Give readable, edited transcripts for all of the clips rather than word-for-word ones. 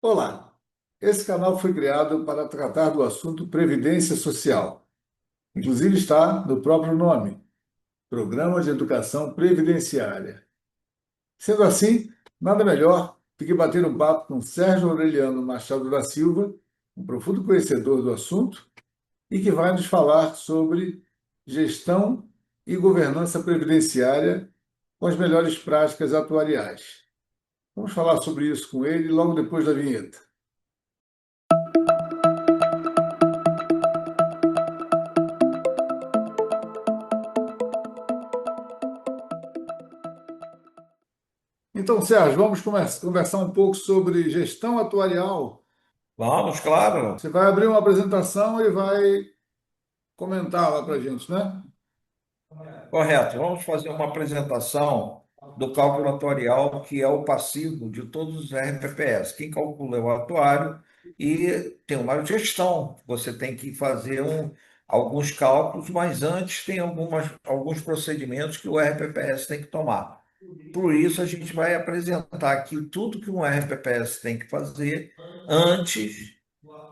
Olá, esse canal foi criado para tratar do assunto Previdência Social. Inclusive está no próprio nome, Programa de Educação Previdenciária. Sendo assim, nada melhor do que bater um papo com Sérgio Aureliano Machado da Silva, um profundo conhecedor do assunto, e que vai nos falar sobre gestão e governança previdenciária com as melhores práticas atuariais. Vamos falar sobre isso com ele logo depois da vinheta. Então, Sérgio, vamos conversar um pouco sobre gestão atuarial. Vamos, claro. Você vai abrir uma apresentação e vai comentar lá para a gente, né? Correto. Vamos fazer uma apresentação do cálculo atuarial, que é o passivo de todos os RPPS. Quem calcula é o atuário e tem uma gestão. Você tem que fazer alguns cálculos, mas antes tem alguns procedimentos que o RPPS tem que tomar. Por isso, a gente vai apresentar aqui tudo que um RPPS tem que fazer antes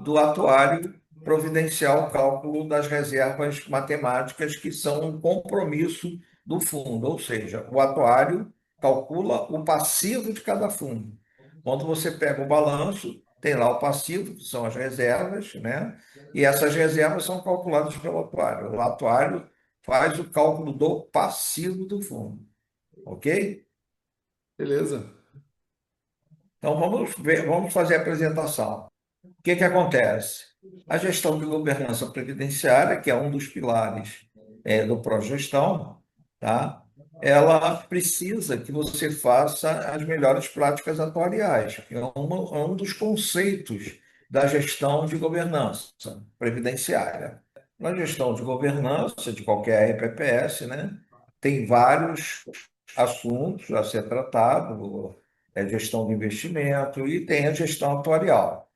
do atuário providenciar o cálculo das reservas matemáticas, que são um compromisso do fundo, ou seja, o atuário calcula o passivo de cada fundo. Quando você pega o balanço, tem lá o passivo, que são as reservas, né? E essas reservas são calculadas pelo atuário. O atuário faz o cálculo do passivo do fundo, ok? Beleza. Então vamos ver, vamos fazer a apresentação. O que acontece? A gestão de governança previdenciária, que é um dos pilares do Progestão, tá? Ela precisa que você faça as melhores práticas atuariais. É um dos conceitos da gestão de governança previdenciária. Na gestão de governança de qualquer RPPS, né, tem vários assuntos a ser tratado, gestão de investimento e tem a gestão atuarial.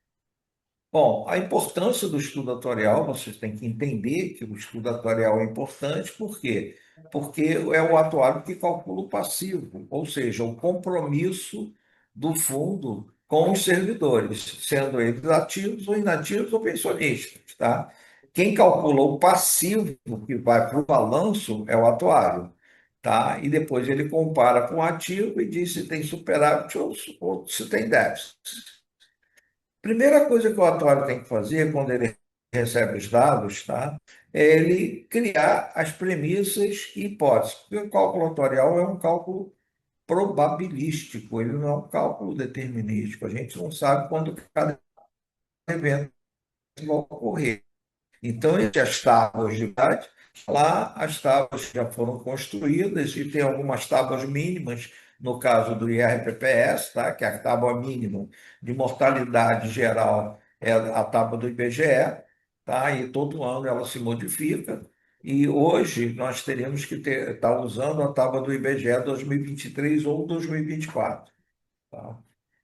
Bom, a importância do estudo atuarial, vocês têm que entender que o estudo atuarial é importante, por quê? Porque é o atuário que calcula o passivo, ou seja, o compromisso do fundo com os servidores, sendo eles ativos ou inativos ou pensionistas, tá? Quem calcula o passivo que vai para o balanço é o atuário, tá? E depois ele compara com o ativo e diz se tem superávit ou se tem déficit. Primeira coisa que o atuário tem que fazer quando ele recebe os dados, tá? É ele criar as premissas e hipóteses. Porque o cálculo atuarial é um cálculo probabilístico, ele não é um cálculo determinístico. A gente não sabe quando cada evento vai ocorrer. Então, existem as tábuas de idade, lá as tábuas já foram construídas e tem algumas tábuas mínimas, no caso do IRPPS, tá? Que é a tábua mínima de mortalidade geral, é a tábua do IBGE, tá? E todo ano ela se modifica. E hoje nós teríamos que estar usando a tábua do IBGE 2023 ou 2024. Tá?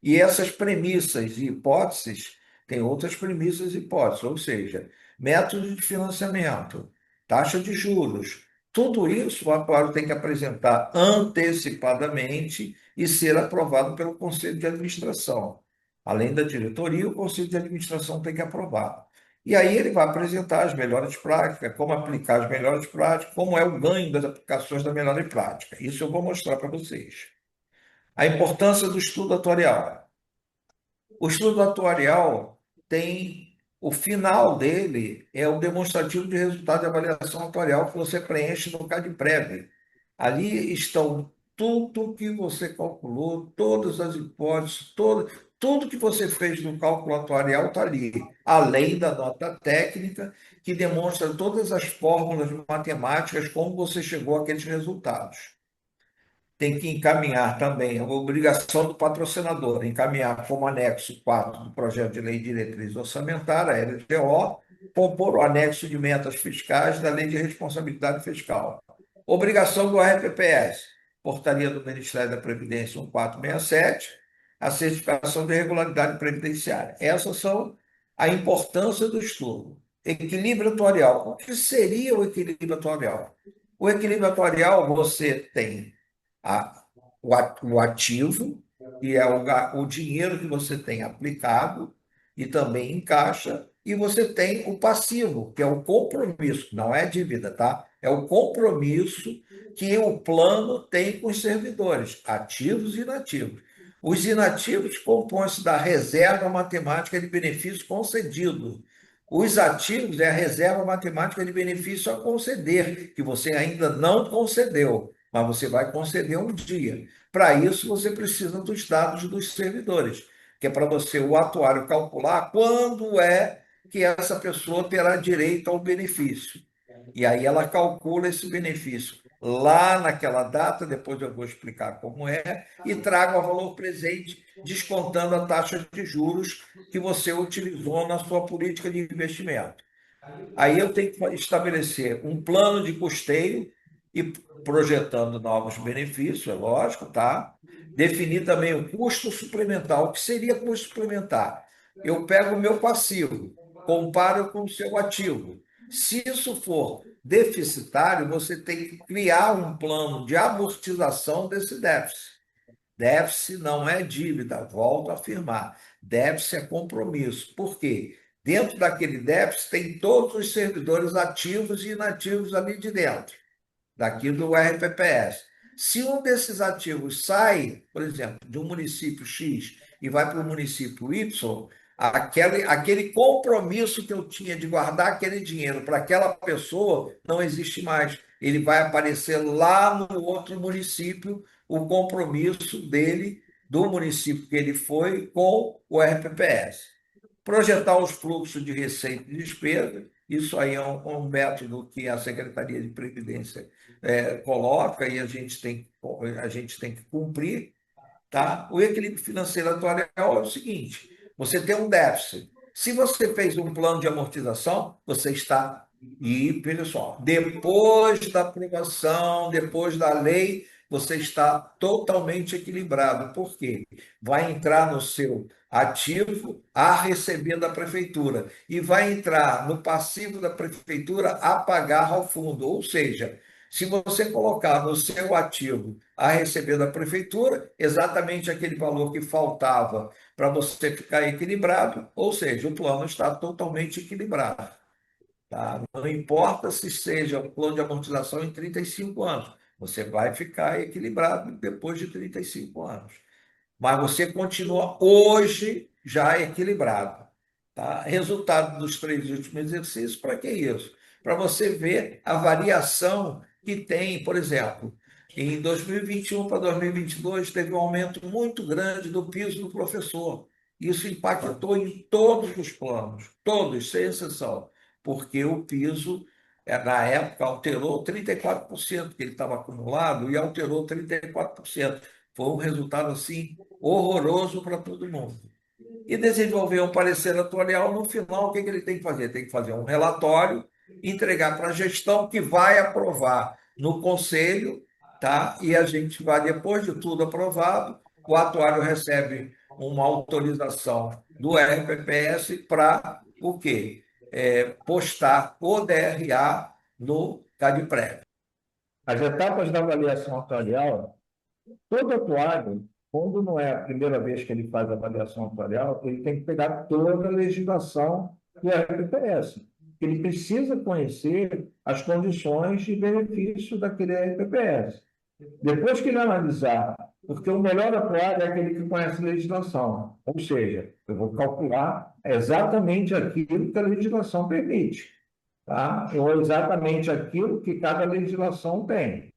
E essas premissas e hipóteses, tem outras premissas e hipóteses, ou seja, método de financiamento, taxa de juros, tudo isso o atuário tem que apresentar antecipadamente e ser aprovado pelo Conselho de Administração. Além da diretoria, o Conselho de Administração tem que aprovar. E aí ele vai apresentar as melhores práticas, como aplicar as melhores práticas, como é o ganho das aplicações da melhor prática. Isso eu vou mostrar para vocês. A importância do estudo atuarial. O estudo atuarial tem o final dele é o demonstrativo de resultado de avaliação atuarial que você preenche no CADPREV. Ali estão tudo que você calculou, todas as hipóteses, tudo que você fez no cálculo atuarial está ali, além da nota técnica, que demonstra todas as fórmulas matemáticas, como você chegou àqueles resultados. Tem que encaminhar também a obrigação do patrocinador, encaminhar como anexo 4 do projeto de lei de diretriz orçamentária, a LDO, compor o anexo de metas fiscais da lei de responsabilidade fiscal. Obrigação do RPPS, portaria do Ministério da Previdência 1467, a certificação de regularidade previdenciária. Essas são a importância do estudo. Equilíbrio atuarial. O que seria o equilíbrio atuarial? O equilíbrio atuarial você tem a, o ativo, e é o dinheiro que você tem aplicado e também em caixa, e você tem o passivo, que é o compromisso, não é dívida, tá? É o compromisso que o plano tem com os servidores, ativos e inativos. Os inativos compõem-se da reserva matemática de benefício concedido. Os ativos é a reserva matemática de benefício a conceder, que você ainda não concedeu, mas você vai conceder um dia. Para isso, você precisa dos dados dos servidores, que é para você, o atuário, calcular quando é que essa pessoa terá direito ao benefício. E aí ela calcula esse benefício lá naquela data, depois eu vou explicar como é, e traga o valor presente, descontando a taxa de juros que você utilizou na sua política de investimento. Aí eu tenho que estabelecer um plano de custeio e projetando novos benefícios, é lógico, tá? Definir também o custo suplementar. O que seria custo suplementar? Eu pego o meu passivo, comparo com o seu ativo. Se isso for deficitário, você tem que criar um plano de amortização desse déficit. Déficit não é dívida, volto a afirmar. Déficit é compromisso. Por quê? Dentro daquele déficit tem todos os servidores ativos e inativos ali de dentro, daqui do RPPS. Se um desses ativos sai, por exemplo, de um município X e vai para o município Y, aquele compromisso que eu tinha de guardar aquele dinheiro para aquela pessoa não existe mais. Ele vai aparecer lá no outro município, o compromisso dele, do município que ele foi, com o RPPS. Projetar os fluxos de receita e despesa, isso aí é um método que a Secretaria de Previdência coloca e a gente tem que cumprir, tá? O equilíbrio financeiro atuarial é o seguinte: você tem um déficit. Se você fez um plano de amortização, você está. E, pessoal, depois da aprovação, depois da lei, você está totalmente equilibrado. Por quê? Vai entrar no seu ativo a receber da prefeitura e vai entrar no passivo da prefeitura a pagar ao fundo. Ou seja, se você colocar no seu ativo a receber da prefeitura exatamente aquele valor que faltava para você ficar equilibrado, ou seja, o plano está totalmente equilibrado. Tá? Não importa se seja o plano de amortização em 35 anos, você vai ficar equilibrado depois de 35 anos. Mas você continua hoje já equilibrado. Tá? Resultado dos 3 últimos exercícios, para que isso? Para você ver a variação que tem, por exemplo, em 2021 para 2022, teve um aumento muito grande do piso do professor. Isso impactou em todos os planos, todos, sem exceção, porque o piso, na época, alterou 34%, que ele estava acumulado, e alterou 34%. Foi um resultado assim horroroso para todo mundo. E desenvolver um parecer atuarial, no final, o que ele tem que fazer? Tem que fazer um relatório, entregar para a gestão, que vai aprovar no conselho, tá? E a gente vai, depois de tudo aprovado, o atuário recebe uma autorização do RPPS para o quê? Postar o DRA no CadPrev. As etapas da avaliação atuarial, todo atuário, quando não é a primeira vez que ele faz a avaliação atuarial, ele tem que pegar toda a legislação do RPPS. Ele precisa conhecer as condições de benefício daquele RPPS. Depois que ele analisar, porque o melhor atuário é aquele que conhece a legislação, ou seja, eu vou calcular exatamente aquilo que a legislação permite, tá? Ou exatamente aquilo que cada legislação tem.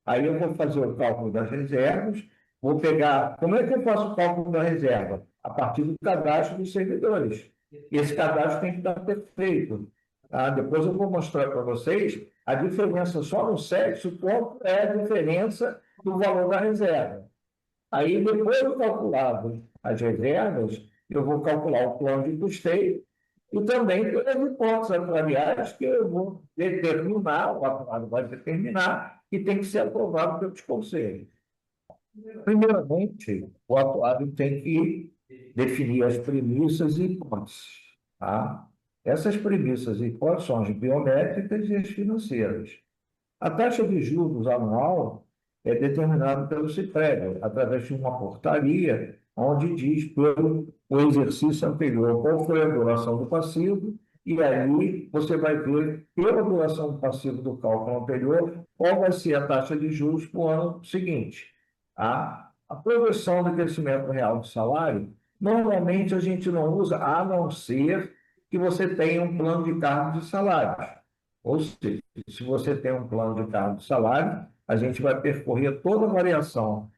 Aí eu vou fazer o cálculo das reservas, vou pegar. Como é que eu faço o cálculo da reserva? A partir do cadastro dos servidores. E esse cadastro tem que estar perfeito. Tá? Depois eu vou mostrar para vocês a diferença só no sexo, quanto é a diferença do valor da reserva. Aí, depois de calculado as reservas, eu vou calcular o plano de custeio e também as hipóteses atuariais que eu vou determinar, o atuário vai determinar, que tem que ser aprovado pelos conselhos. Primeiramente, o atuário tem que definir as premissas e hipóteses. Tá? Essas premissas e hipóteses são as biométricas e as financeiras. A taxa de juros anual é determinado pelo CIPREV, através de uma portaria, onde diz pelo o exercício anterior qual foi a duração do passivo, e aí você vai ver, pela duração do passivo do cálculo anterior, qual vai ser a taxa de juros para o ano seguinte. A projeção do crescimento real do salário, normalmente a gente não usa, a não ser que você tenha um plano de cargos e salários. Ou seja, se você tem um plano de cargos e salário, a gente vai percorrer toda a variação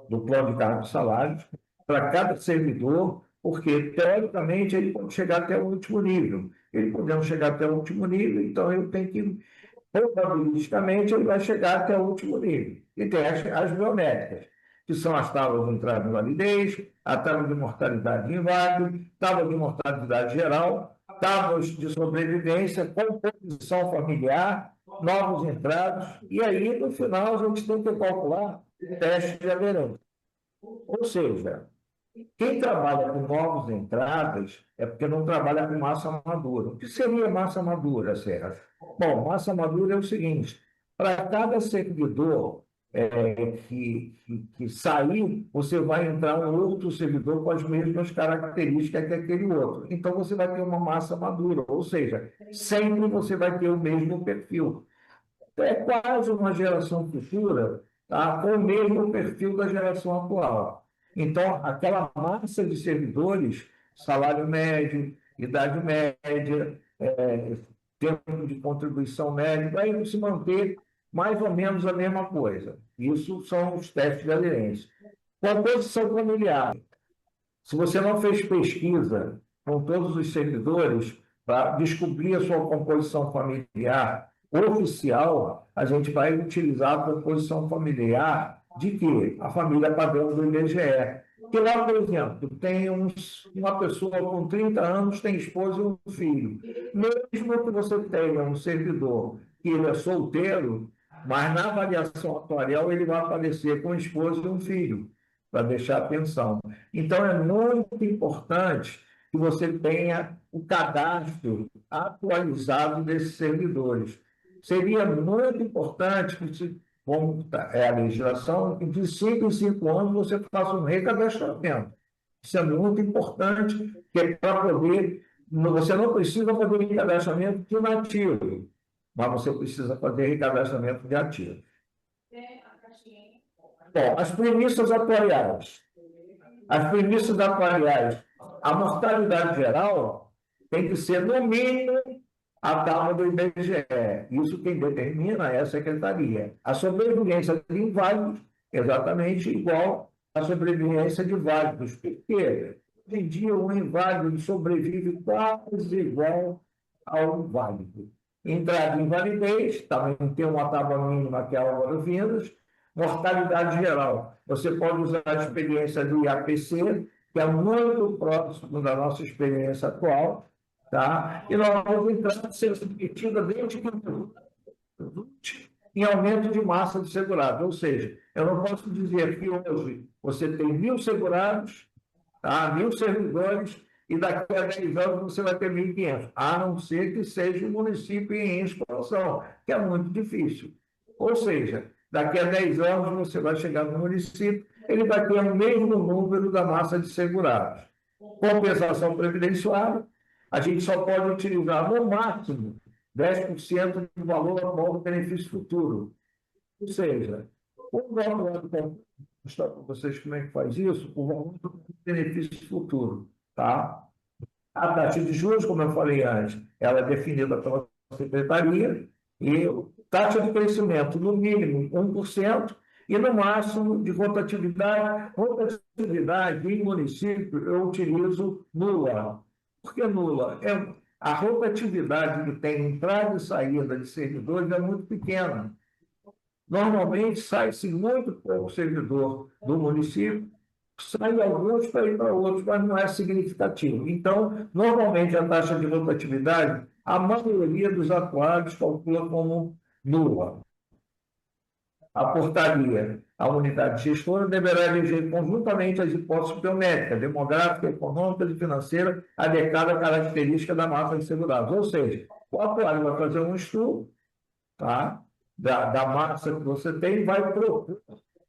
do plano de cargos e salários para cada servidor, porque, teoricamente, ele pode chegar até o último nível. Ele podendo chegar até o último nível, então eu tenho que, probabilisticamente, ele vai chegar até o último nível. E tem as biométricas, que são as tábuas de entrada em validez, a tábua de mortalidade inválido, tábua de mortalidade geral, tábuas de sobrevivência, composição familiar, novos entrados, e aí, no final, a gente tem que calcular o teste de aderência. Ou seja, quem trabalha com novas entradas é porque não trabalha com massa madura. O que seria massa madura, Sérgio? Bom, massa madura é o seguinte: para cada servidor que sair, você vai entrar um outro servidor com as mesmas características que aquele outro. Então, você vai ter uma massa madura, ou seja, sempre você vai ter o mesmo perfil. É quase uma geração futura, tá, com o mesmo perfil da geração atual. Então, aquela massa de servidores, salário médio, idade média, tempo de contribuição médio, vai se manter mais ou menos a mesma coisa. Isso são os testes de aderência. Composição familiar. Se você não fez pesquisa com todos os servidores para descobrir a sua composição familiar oficial, a gente vai utilizar a composição familiar de quê? A família padrão do IBGE. Que lá, por exemplo, tem uma pessoa com 30 anos, tem esposa e um filho. Mesmo que você tenha um servidor que ele é solteiro, mas na avaliação atuarial ele vai aparecer com esposa e um filho, para deixar a pensão. Então, é muito importante que você tenha o cadastro atualizado desses servidores. Seria muito importante que, como é a legislação, que de 5 em 5 anos você faça um recadastramento. Isso é muito importante, que é para poder. Você não precisa fazer recadastramento de inativo, mas você precisa fazer recadastramento de ativo. Bom, as premissas atuariais. As premissas atuariais, a mortalidade geral tem que ser, no mínimo, a tábua do IBGE. Isso quem determina é a secretaria. A sobrevivência de inválidos, exatamente igual à sobrevivência de válidos. Por quê? Hoje em dia, um inválido sobrevive quase igual ao válido. Entrada em invalidez, também tem uma tábua mínima que é a hora-vindas. Mortalidade geral. Você pode usar a experiência do IAPC, que é muito próximo da nossa experiência atual, tá? E nós vamos entrar sendo submetida desde que em aumento de massa de segurado. Ou seja, eu não posso dizer que hoje você tem 1.000 segurados, tá? 1.000 servidores, e daqui a 10 anos você vai ter 1.500, a não ser que seja um município em expansão, que é muito difícil. Ou seja, daqui a 10 anos você vai chegar no município, ele vai ter o mesmo número da massa de segurados. Compensação previdenciária, a gente só pode utilizar no máximo 10% do valor atual do benefício futuro. Ou seja, o valor, vou mostrar para vocês como é que faz isso, o valor do benefício futuro. Tá? A taxa de juros, como eu falei antes, ela é definida pela secretaria, e taxa de crescimento, no mínimo 1%, e no máximo de rotatividade. Rotatividade em município eu utilizo nula. Por que nula? A rotatividade que tem entrada e saída de servidores é muito pequena. Normalmente sai-se muito pouco servidor do município, sai alguns para ir para outros, mas não é significativo. Então, normalmente a taxa de rotatividade, a maioria dos atuários calcula como nula. A portaria, a unidade gestora deverá eleger conjuntamente as hipóteses biométricas, demográfica, econômica e financeira adequada à característica da massa de segurados. Ou seja, o atuário vai fazer um estudo, tá? da massa que você tem, vai propor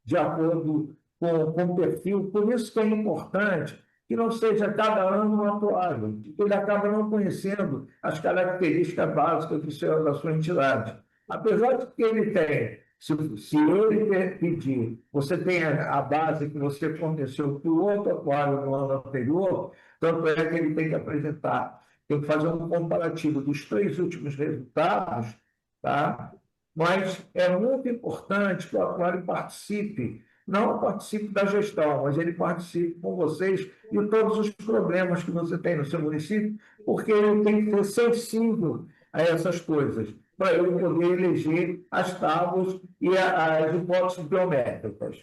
de acordo com o perfil. Por isso que é importante que não seja cada ano um atuário, porque ele acaba não conhecendo as características básicas da sua entidade. Apesar de que ele tem, se ele pedir, você tem a base que você forneceu para o outro atuário no ano anterior, tanto é que ele tem que apresentar, tem que fazer um comparativo dos 3 últimos resultados, tá? Mas é muito importante que o atuário participe, não participe da gestão, mas ele participe com vocês de todos os problemas que você tem no seu município, porque ele tem que ser sensível a essas coisas, para ele poder eleger as tábuas e as hipóteses biométricas.